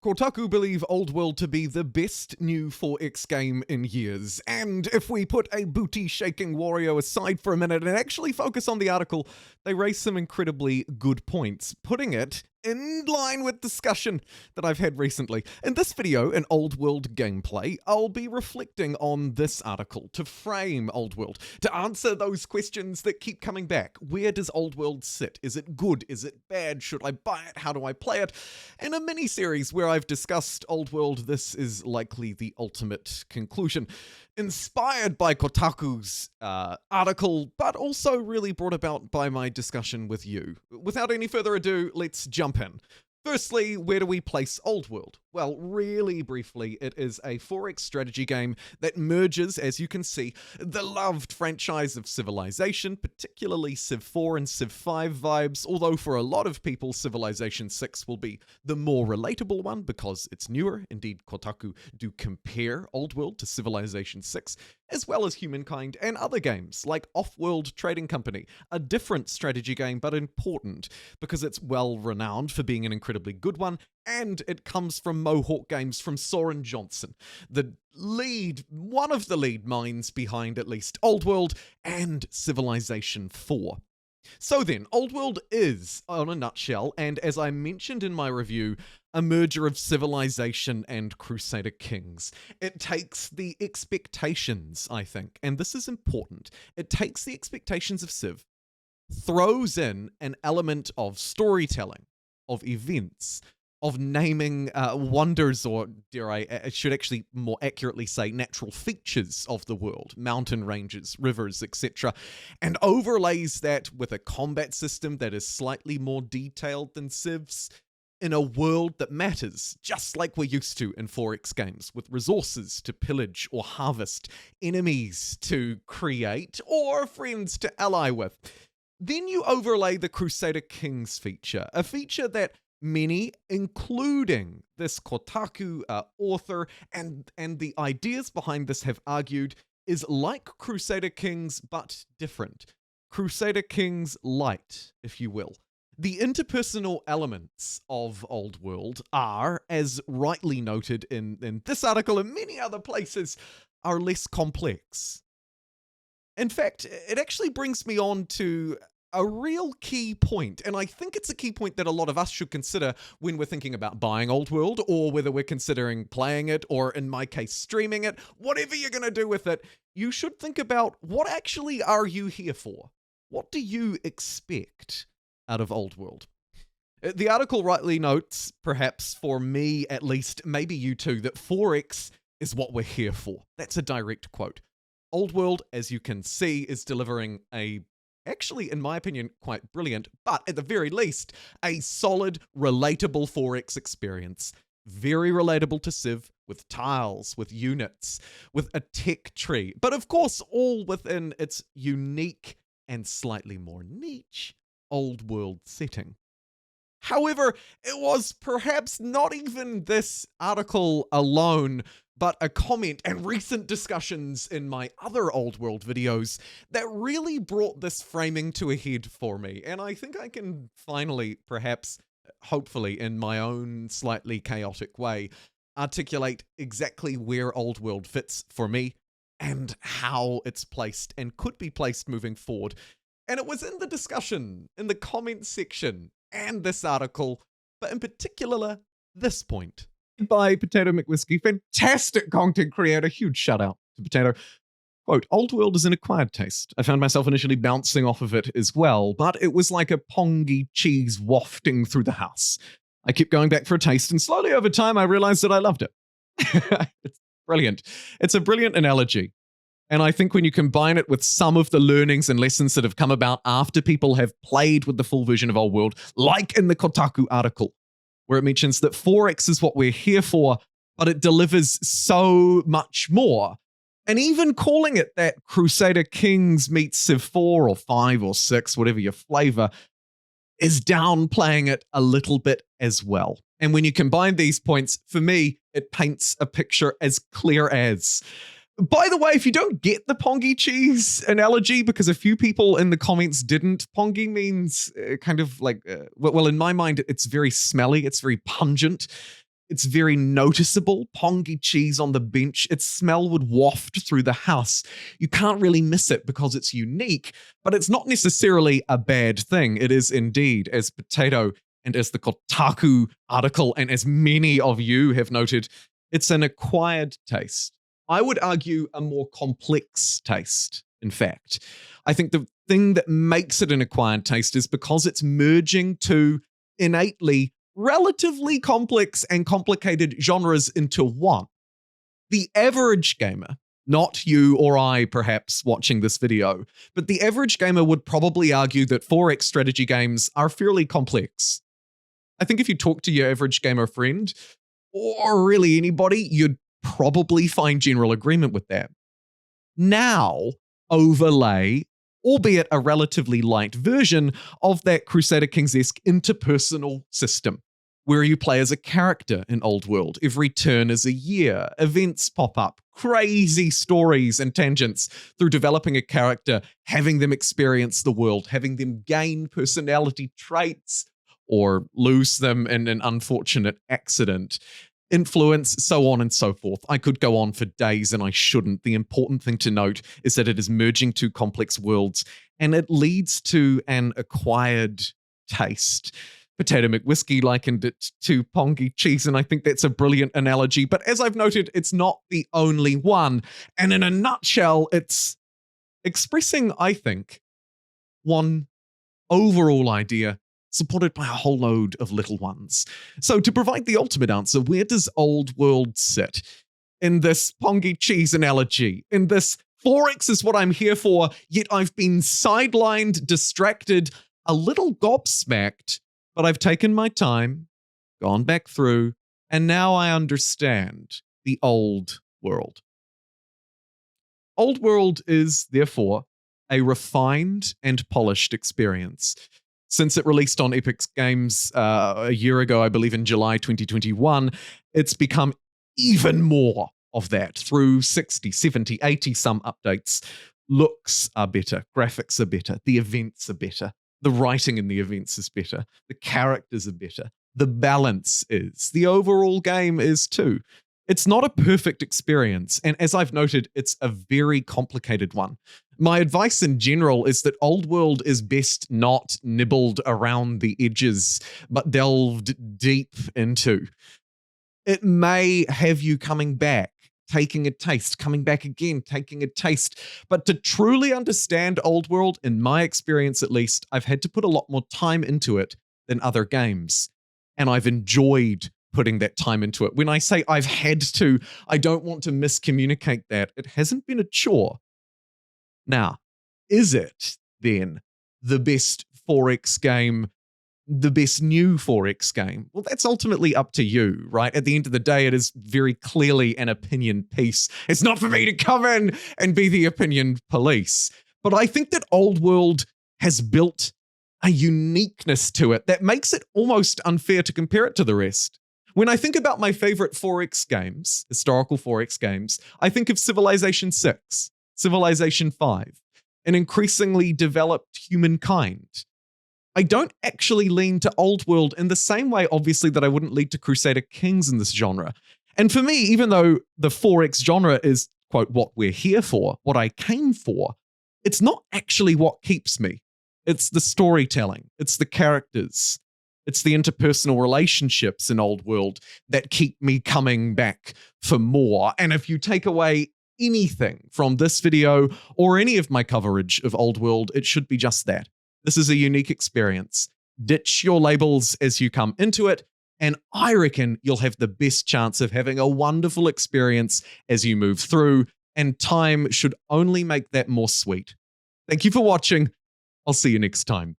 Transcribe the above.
Kotaku believe Offworld to be the best new 4X game in years, and if we put a booty-shaking Wario aside for a minute and actually focus on the article, they raise some incredibly good points, putting it in line with discussion that I've had recently. In this video, in Offworld gameplay, I'll be reflecting on this article to frame Offworld, to answer those questions that keep coming back. Where does Offworld sit? Is it good? Is it bad? Should I buy it? How do I play it? In a mini-series where I've discussed Offworld, this is likely the ultimate conclusion. Inspired by Kotaku's article, but also really brought about by my discussion with you. Without any further ado, let's jump in. Firstly, where do we place Offworld? Well, really briefly, it is a 4X strategy game that merges, as you can see, the loved franchise of Civilization, particularly Civ 4 and Civ 5 vibes, although for a lot of people, Civilization 6 will be the more relatable one because it's newer. Indeed, Kotaku do compare Offworld to Civilization 6, as well as Humankind and other games, like Offworld Trading Company, a different strategy game, but important, because it's well-renowned for being an incredibly good one, and it comes from Mohawk Games from Soren, one of the lead minds behind at least Offworld and Civilization 4. So then, Offworld is, on a nutshell, and as I mentioned in my review, a merger of Civilization and Crusader Kings. It takes the expectations, I think, and this is important, it takes the expectations of Civ, throws in an element of storytelling, of events, of naming wonders, or dare I should actually more accurately say natural features of the world, mountain ranges, rivers, etc., and overlays that with a combat system that is slightly more detailed than Civ's, in a world that matters, just like we're used to in 4X games, with resources to pillage or harvest, enemies to create, or friends to ally with. Then you overlay the Crusader Kings feature, a feature that many, including this Kotaku author and the ideas behind this, have argued is like Crusader Kings but different. Crusader Kings light, if you will. The interpersonal elements of Offworld are, as rightly noted in this article and many other places, are less complex. In fact, it actually brings me on to a real key point, and I think it's a key point that a lot of us should consider when we're thinking about buying Offworld, or whether we're considering playing it, or in my case, streaming it. Whatever you're going to do with it, you should think about, what actually are you here for? What do you expect out of Offworld? The article rightly notes, perhaps for me at least, maybe you too, that 4X is what we're here for. That's a direct quote. Offworld, as you can see, is delivering actually, in my opinion, quite brilliant, but at the very least, a solid, relatable 4X experience. Very relatable to Civ, with tiles, with units, with a tech tree, but of course, all within its unique and slightly more niche Offworld setting. However, it was perhaps not even this article alone, but a comment and recent discussions in my other Offworld videos that really brought this framing to a head for me. And I think I can finally, perhaps, hopefully in my own slightly chaotic way, articulate exactly where Offworld fits for me and how it's placed and could be placed moving forward. And it was in the discussion, in the comments section, and this article, but in particular, this point. By Potato McWhiskey, fantastic content creator, huge shout out to Potato. Quote, Offworld is an acquired taste. I found myself initially bouncing off of it as well, but it was like a pongy cheese wafting through the house. I kept going back for a taste, and slowly over time I realized that I loved it. It's brilliant. It's a brilliant analogy. And I think when you combine it with some of the learnings and lessons that have come about after people have played with the full version of Offworld, like in the Kotaku article, where it mentions that 4X is what we're here for, but it delivers so much more. And even calling it that Crusader Kings meets Civ 4 or 5 or 6, whatever your flavor, is downplaying it a little bit as well. And when you combine these points, for me, it paints a picture as clear as. By the way, if you don't get the pongy cheese analogy, because a few people in the comments didn't, pongy means kind of like, well, in my mind, it's very smelly, it's very pungent. It's very noticeable. Pongy cheese on the bench. Its smell would waft through the house. You can't really miss it because it's unique, but it's not necessarily a bad thing. It is indeed, as Potato and as the Kotaku article, and as many of you have noted, it's an acquired taste. I would argue a more complex taste, in fact. I think the thing that makes it an acquired taste is because it's merging two innately relatively complex and complicated genres into one. The average gamer, not you or I perhaps watching this video, but the average gamer would probably argue that 4X strategy games are fairly complex. I think if you talk to your average gamer friend, or really anybody, you'd probably find general agreement with that. Now, overlay, albeit a relatively light version, of that Crusader Kings-esque interpersonal system, where you play as a character in Old World. Every turn is a year, events pop up, crazy stories and tangents through developing a character, having them experience the world, having them gain personality traits, or lose them in an unfortunate accident, influence, so on and so forth. I could go on for days and I shouldn't. The important thing to note is that it is merging two complex worlds and it leads to an acquired taste. Potato McWhiskey likened it to pongy cheese, and I think that's a brilliant analogy. But as I've noted, it's not the only one. And in a nutshell, it's expressing, I think, one overall idea supported by a whole load of little ones. So to provide the ultimate answer, where does Old World sit in this pongy cheese analogy? In this 4X is what I'm here for, yet I've been sidelined, distracted, a little gobsmacked, but I've taken my time, gone back through, and now I understand the Old World. Old World is, therefore, a refined and polished experience. Since it released on Epic Games a year ago, I believe in July 2021, it's become even more of that through 60, 70, 80 some updates. Looks are better, graphics are better, the events are better, the writing in the events is better, the characters are better, the balance is, the overall game is too. It's not a perfect experience, and as I've noted, it's a very complicated one. My advice in general is that Old World is best not nibbled around the edges, but delved deep into. It may have you coming back, taking a taste, coming back again, taking a taste. But to truly understand Old World, in my experience at least, I've had to put a lot more time into it than other games. And I've enjoyed putting that time into it. When I say I've had to, I don't want to miscommunicate that. It hasn't been a chore. Now, is it then the best 4X game, the best new 4X game? Well, that's ultimately up to you, right? At the end of the day, it is very clearly an opinion piece. It's not for me to come in and be the opinion police. But I think that Old World has built a uniqueness to it that makes it almost unfair to compare it to the rest. When I think about my favorite 4X games, historical 4X games, I think of Civilization 6, Civilization 5, an increasingly developed humankind. I don't actually lean to Old World in the same way, obviously, that I wouldn't lean to Crusader Kings in this genre. And for me, even though the 4X genre is, quote, what we're here for, what I came for, it's not actually what keeps me. It's the storytelling, it's the characters, it's the interpersonal relationships in Old World that keep me coming back for more. And if you take away anything from this video or any of my coverage of Old World, it should be just that. This is a unique experience. Ditch your labels as you come into it, and I reckon you'll have the best chance of having a wonderful experience as you move through, and time should only make that more sweet. Thank you for watching. I'll see you next time.